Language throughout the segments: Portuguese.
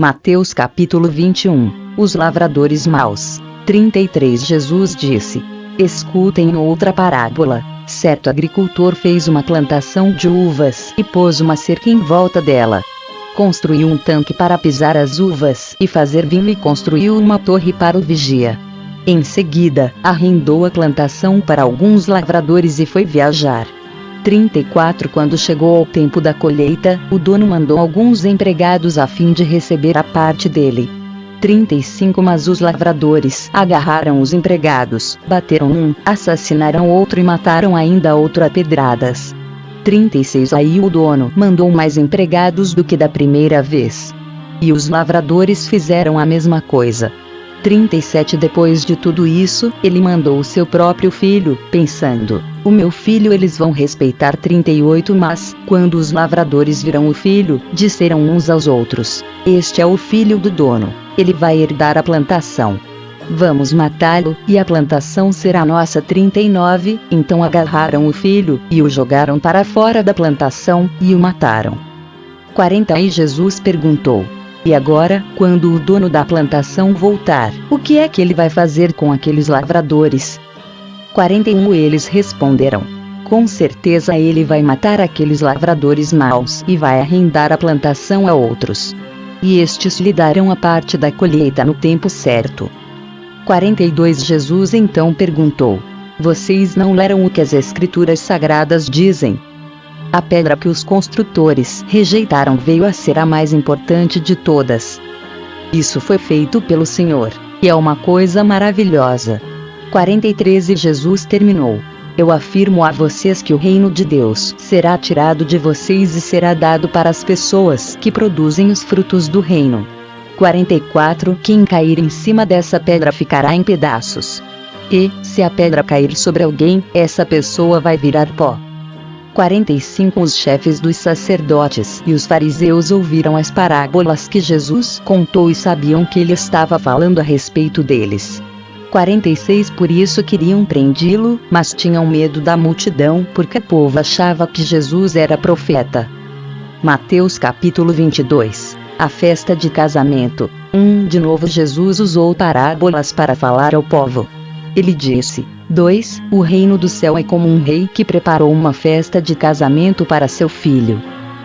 Mateus capítulo 21. Os lavradores maus. 33. Jesus disse: escutem outra parábola. Certo agricultor fez uma plantação de uvas e pôs uma cerca em volta dela. Construiu um tanque para pisar as uvas e fazer vinho e construiu uma torre para o vigia. Em seguida, arrendou a plantação para alguns lavradores e foi viajar. 34. Quando chegou ao tempo da colheita, o dono mandou alguns empregados a fim de receber a parte dele. 35. Mas os lavradores agarraram os empregados, bateram um, assassinaram outro e mataram ainda outro a pedradas. 36. Aí o dono mandou mais empregados do que da primeira vez. E os lavradores fizeram a mesma coisa. 37. Depois de tudo isso, ele mandou o seu próprio filho, pensando: o meu filho eles vão respeitar. 38. Mas, quando os lavradores viram o filho, disseram uns aos outros: este é o filho do dono, ele vai herdar a plantação. Vamos matá-lo, e a plantação será nossa. 39. Então agarraram o filho, e o jogaram para fora da plantação, e o mataram. 40. E Jesus perguntou: e agora, quando o dono da plantação voltar, o que é que ele vai fazer com aqueles lavradores? 41. Eles responderam: com certeza ele vai matar aqueles lavradores maus e vai arrendar a plantação a outros. E estes lhe darão a parte da colheita no tempo certo. 42. Jesus então perguntou: vocês não leram o que as Escrituras Sagradas dizem? A pedra que os construtores rejeitaram veio a ser a mais importante de todas. Isso foi feito pelo Senhor, e é uma coisa maravilhosa. 43. E Jesus terminou: eu afirmo a vocês que o reino de Deus será tirado de vocês e será dado para as pessoas que produzem os frutos do reino. 44. Quem cair em cima dessa pedra ficará em pedaços. E, se a pedra cair sobre alguém, essa pessoa vai virar pó. 45. Os chefes dos sacerdotes e os fariseus ouviram as parábolas que Jesus contou e sabiam que ele estava falando a respeito deles. 46. Por isso queriam prendê-lo, mas tinham medo da multidão, porque o povo achava que Jesus era profeta. Mateus capítulo 22. A festa de casamento. De novo Jesus usou parábolas para falar ao povo. Ele disse: 2. O reino do céu é como um rei que preparou uma festa de casamento para seu filho.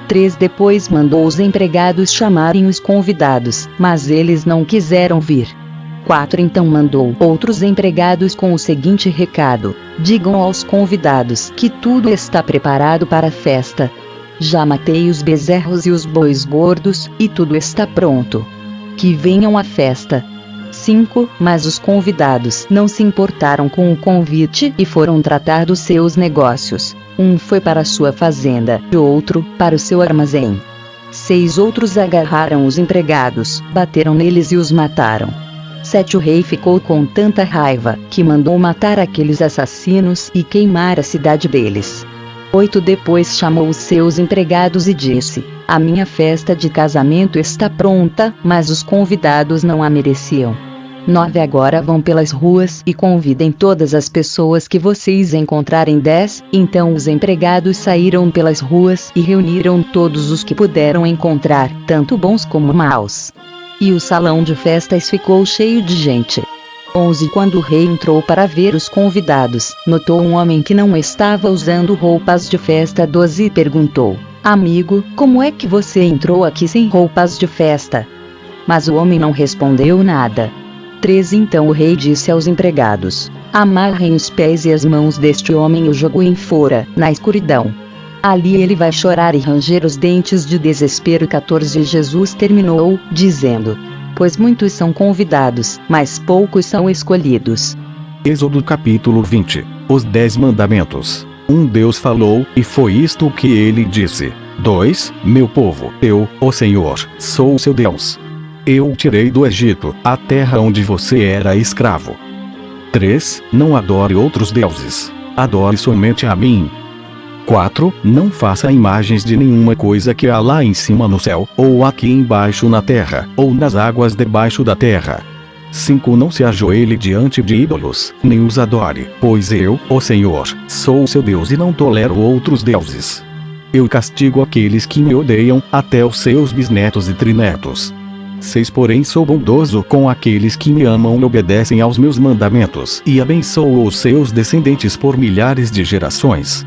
3. Depois mandou os empregados chamarem os convidados, mas eles não quiseram vir. 4. Então mandou outros empregados com o seguinte recado: digam aos convidados que tudo está preparado para a festa. Já matei os bezerros e os bois gordos, e tudo está pronto. Que venham à festa. 5. Mas os convidados não se importaram com o convite e foram tratar dos seus negócios. Um foi para a sua fazenda, e outro para o seu armazém. 6. Outros agarraram os empregados, bateram neles e os mataram. 7. O rei ficou com tanta raiva, que mandou matar aqueles assassinos e queimar a cidade deles. 8. Depois chamou os seus empregados e disse: a minha festa de casamento está pronta, mas os convidados não a mereciam. 9. Agora vão pelas ruas e convidem todas as pessoas que vocês encontrarem. 10. Então os empregados saíram pelas ruas e reuniram todos os que puderam encontrar, tanto bons como maus. E o salão de festas ficou cheio de gente. 11. Quando o rei entrou para ver os convidados, notou um homem que não estava usando roupas de festa. 12. E perguntou: amigo, como é que você entrou aqui sem roupas de festa? Mas o homem não respondeu nada. 13. Então o rei disse aos empregados: amarrem os pés e as mãos deste homem e o joguem fora, na escuridão. Ali ele vai chorar e ranger os dentes de desespero. 14. Jesus terminou, dizendo: pois muitos são convidados, mas poucos são escolhidos. Êxodo capítulo 20. Os 10 mandamentos. Deus falou, e foi isto o que ele disse. 2. Meu povo, eu, o Senhor, sou o seu Deus. Eu o tirei do Egito, a terra onde você era escravo. 3. Não adore outros deuses. Adore somente a mim. 4. Não faça imagens de nenhuma coisa que há lá em cima no céu, ou aqui embaixo na terra, ou nas águas debaixo da terra. 5. Não se ajoelhe diante de ídolos, nem os adore, pois eu, o Senhor, sou o seu Deus e não tolero outros deuses. Eu castigo aqueles que me odeiam, até os seus bisnetos e trinetos. 6 Porém sou bondoso com aqueles que me amam e obedecem aos meus mandamentos, e abençoo os seus descendentes por milhares de gerações.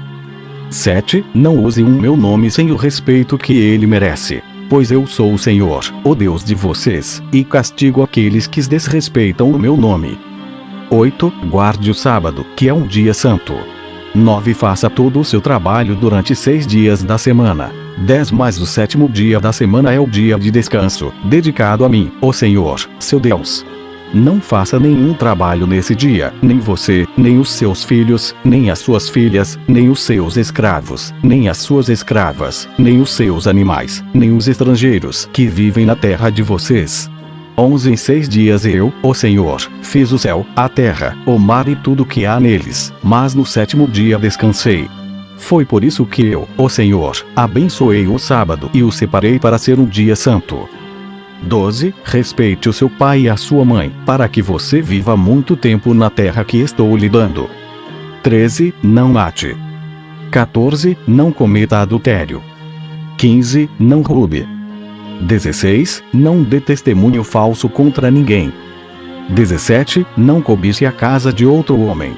7 Não usem o meu nome sem o respeito que ele merece, pois eu sou o Senhor, o Deus de vocês, e castigo aqueles que desrespeitam o meu nome. 8 Guarde o sábado, que é um dia santo. 9 Faça todo o seu trabalho durante 6 dias da semana. 10 Mas o 7º dia da semana é o dia de descanso, dedicado a mim, o Senhor, seu Deus. Não faça nenhum trabalho nesse dia, nem você, nem os seus filhos, nem as suas filhas, nem os seus escravos, nem as suas escravas, nem os seus animais, nem os estrangeiros que vivem na terra de vocês. 11 Em 6 dias eu, o Senhor, fiz o céu, a terra, o mar e tudo que há neles, mas no 7º dia descansei. Foi por isso que eu, o Senhor, abençoei o sábado e o separei para ser um dia santo. 12 Respeite o seu pai e a sua mãe, para que você viva muito tempo na terra que estou lhe dando. 13 Não mate. 14 Não cometa adultério. 15 Não roube. 16 Não dê testemunho falso contra ninguém. 17 Não cobice a casa de outro homem.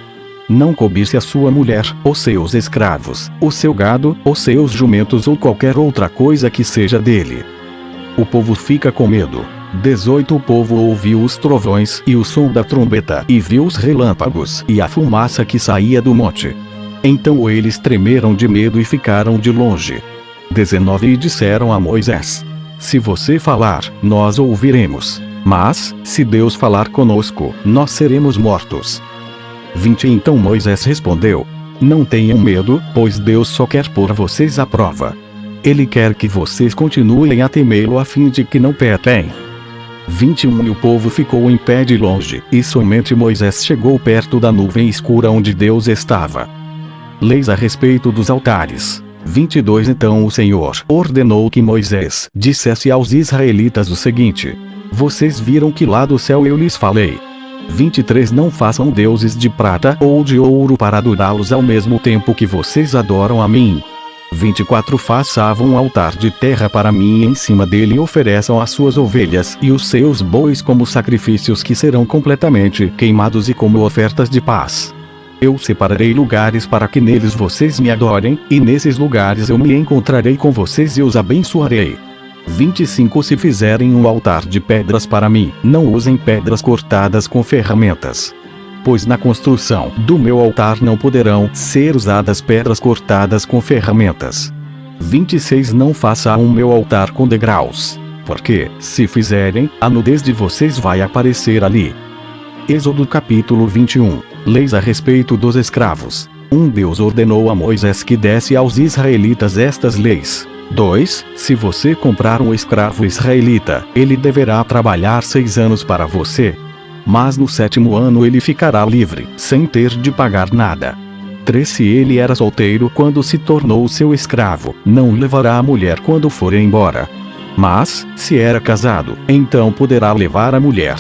Não cobice a sua mulher, os seus escravos, o seu gado, os seus jumentos ou qualquer outra coisa que seja dele. O povo fica com medo. 18 O povo ouviu os trovões e o som da trombeta e viu os relâmpagos e a fumaça que saía do monte. Então eles tremeram de medo e ficaram de longe. 19 E disseram a Moisés: se você falar, nós ouviremos. Mas, se Deus falar conosco, nós seremos mortos. 20 Então Moisés respondeu: não tenham medo, pois Deus só quer pôr vocês à prova. Ele quer que vocês continuem a temê-lo a fim de que não pequem. 21 E o povo ficou em pé de longe, e somente Moisés chegou perto da nuvem escura onde Deus estava. Leis a respeito dos altares. 22 Então o Senhor ordenou que Moisés dissesse aos israelitas o seguinte: vocês viram que lá do céu eu lhes falei. 23 Não façam deuses de prata ou de ouro para adorá-los ao mesmo tempo que vocês adoram a mim. 24 Façam um altar de terra para mim e em cima dele ofereçam as suas ovelhas e os seus bois como sacrifícios que serão completamente queimados e como ofertas de paz. Eu separarei lugares para que neles vocês me adorem, e nesses lugares eu me encontrarei com vocês e os abençoarei. 25 Se fizerem um altar de pedras para mim, não usem pedras cortadas com ferramentas. Pois na construção do meu altar não poderão ser usadas pedras cortadas com ferramentas. 26 Não façam o meu altar com degraus, porque, se fizerem, a nudez de vocês vai aparecer ali. Êxodo capítulo 21. Leis a respeito dos escravos. Deus ordenou a Moisés que desse aos israelitas estas leis. 2 Se você comprar um escravo israelita, ele deverá trabalhar 6 anos para você. Mas no 7º ano ele ficará livre, sem ter de pagar nada. 3 Se ele era solteiro quando se tornou seu escravo, não levará a mulher quando for embora. Mas, se era casado, então poderá levar a mulher.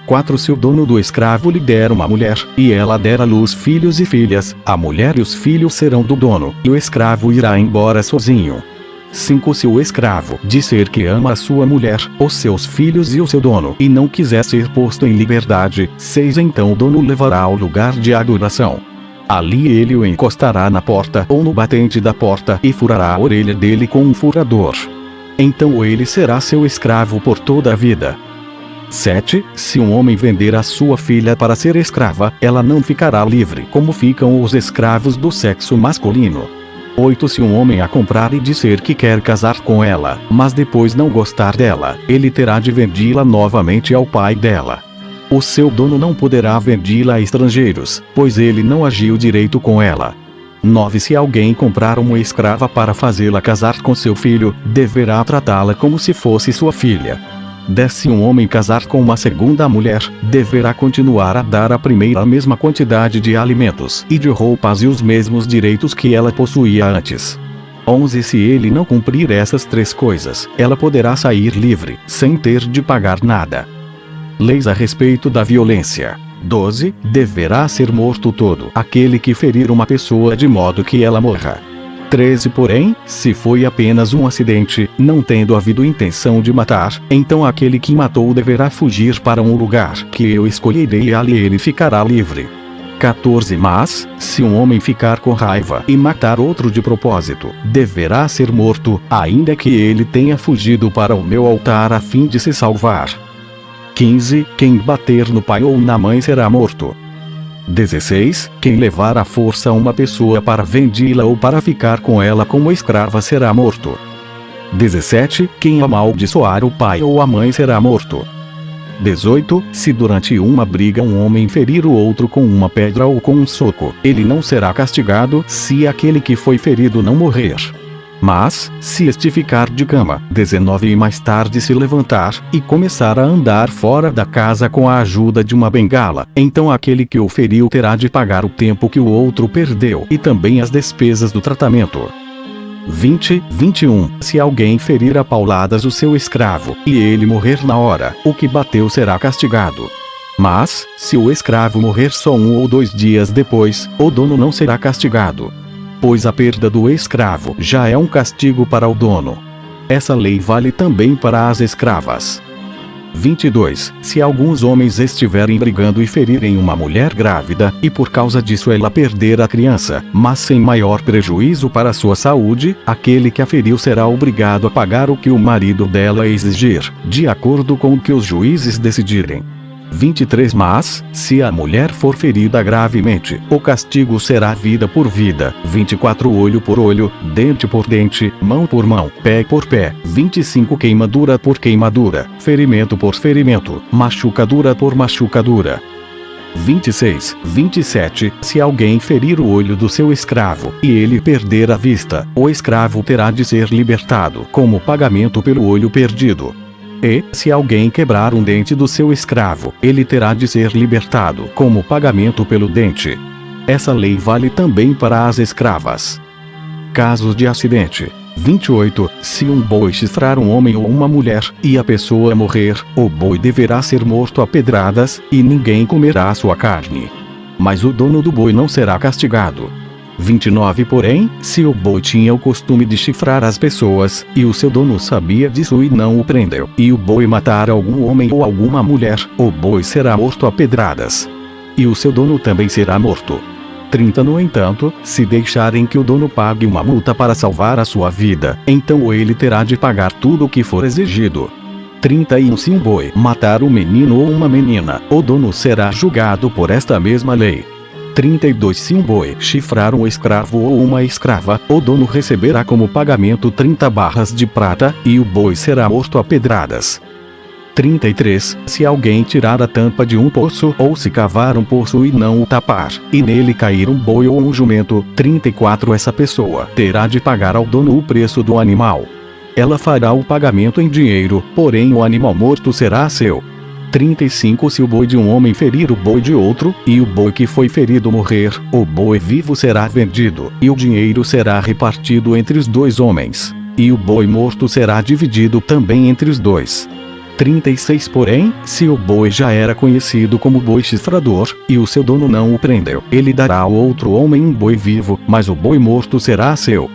4 Se o dono do escravo lhe der uma mulher, e ela der à luz filhos e filhas, a mulher e os filhos serão do dono, e o escravo irá embora sozinho. 5 Se o escravo disser que ama a sua mulher, os seus filhos e o seu dono, e não quiser ser posto em liberdade, 6 Então o dono levará ao lugar de adoração. Ali ele o encostará na porta ou no batente da porta e furará a orelha dele com um furador. Então ele será seu escravo por toda a vida. 7 Se um homem vender a sua filha para ser escrava, ela não ficará livre como ficam os escravos do sexo masculino. 8 Se um homem a comprar e disser que quer casar com ela, mas depois não gostar dela, ele terá de vendê-la novamente ao pai dela. O seu dono não poderá vendê-la a estrangeiros, pois ele não agiu direito com ela. 9 Se alguém comprar uma escrava para fazê-la casar com seu filho, deverá tratá-la como se fosse sua filha. 10 Se um homem casar com uma segunda mulher, deverá continuar a dar à primeira a mesma quantidade de alimentos e de roupas e os mesmos direitos que ela possuía antes. 11 Se ele não cumprir essas 3 coisas, ela poderá sair livre, sem ter de pagar nada. Leis a respeito da violência. 12 Deverá ser morto todo aquele que ferir uma pessoa de modo que ela morra. 13 Porém, se foi apenas um acidente, não tendo havido intenção de matar, então aquele que matou deverá fugir para um lugar que eu escolherei e ali ele ficará livre. 14 Mas, se um homem ficar com raiva e matar outro de propósito, deverá ser morto, ainda que ele tenha fugido para o meu altar a fim de se salvar. 15 Quem bater no pai ou na mãe será morto. 16 Quem levar à força uma pessoa para vendê-la ou para ficar com ela como escrava será morto. 17 Quem amaldiçoar o pai ou a mãe será morto. 18 Se durante uma briga um homem ferir o outro com uma pedra ou com um soco, ele não será castigado se aquele que foi ferido não morrer. Mas, se este ficar de cama, 19 E mais tarde se levantar, e começar a andar fora da casa com a ajuda de uma bengala, então aquele que o feriu terá de pagar o tempo que o outro perdeu, e também as despesas do tratamento. 21 Se alguém ferir a pauladas o seu escravo, e ele morrer na hora, o que bateu será castigado. Mas, se o escravo morrer só 1 ou 2 dias depois, o dono não será castigado, pois a perda do escravo já é um castigo para o dono. Essa lei vale também para as escravas. 22 Se alguns homens estiverem brigando e ferirem uma mulher grávida, e por causa disso ela perder a criança, mas sem maior prejuízo para sua saúde, aquele que a feriu será obrigado a pagar o que o marido dela exigir, de acordo com o que os juízes decidirem. 23 Mas, se a mulher for ferida gravemente, o castigo será vida por vida, 24 olho por olho, dente por dente, mão por mão, pé por pé, 25 queimadura por queimadura, ferimento por ferimento, machucadura por machucadura. 26, 27 Se alguém ferir o olho do seu escravo, e ele perder a vista, o escravo terá de ser libertado, como pagamento pelo olho perdido. E, se alguém quebrar um dente do seu escravo, ele terá de ser libertado, como pagamento pelo dente. Essa lei vale também para as escravas. Casos de acidente. 28 Se um boi chifrar um homem ou uma mulher, e a pessoa morrer, o boi deverá ser morto a pedradas, e ninguém comerá sua carne. Mas o dono do boi não será castigado. 29 Porém, se o boi tinha o costume de chifrar as pessoas, e o seu dono sabia disso e não o prendeu, e o boi matar algum homem ou alguma mulher, o boi será morto a pedradas. E o seu dono também será morto. 30 No entanto, se deixarem que o dono pague uma multa para salvar a sua vida, então ele terá de pagar tudo o que for exigido. 31 Se um boi matar um menino ou uma menina, o dono será julgado por esta mesma lei. 32 Se um boi chifrar um escravo ou uma escrava, o dono receberá como pagamento 30 barras de prata, e o boi será morto a pedradas. 33 Se alguém tirar a tampa de um poço, ou se cavar um poço e não o tapar, e nele cair um boi ou um jumento, 34 Essa pessoa terá de pagar ao dono o preço do animal. Ela fará o pagamento em dinheiro, porém o animal morto será seu. 35 Se o boi de um homem ferir o boi de outro, e o boi que foi ferido morrer, o boi vivo será vendido, e o dinheiro será repartido entre os 2 homens. E o boi morto será dividido também entre os 2. 36 Porém, se o boi já era conhecido como boi chifrador, e o seu dono não o prendeu, ele dará ao outro homem um boi vivo, mas o boi morto será seu.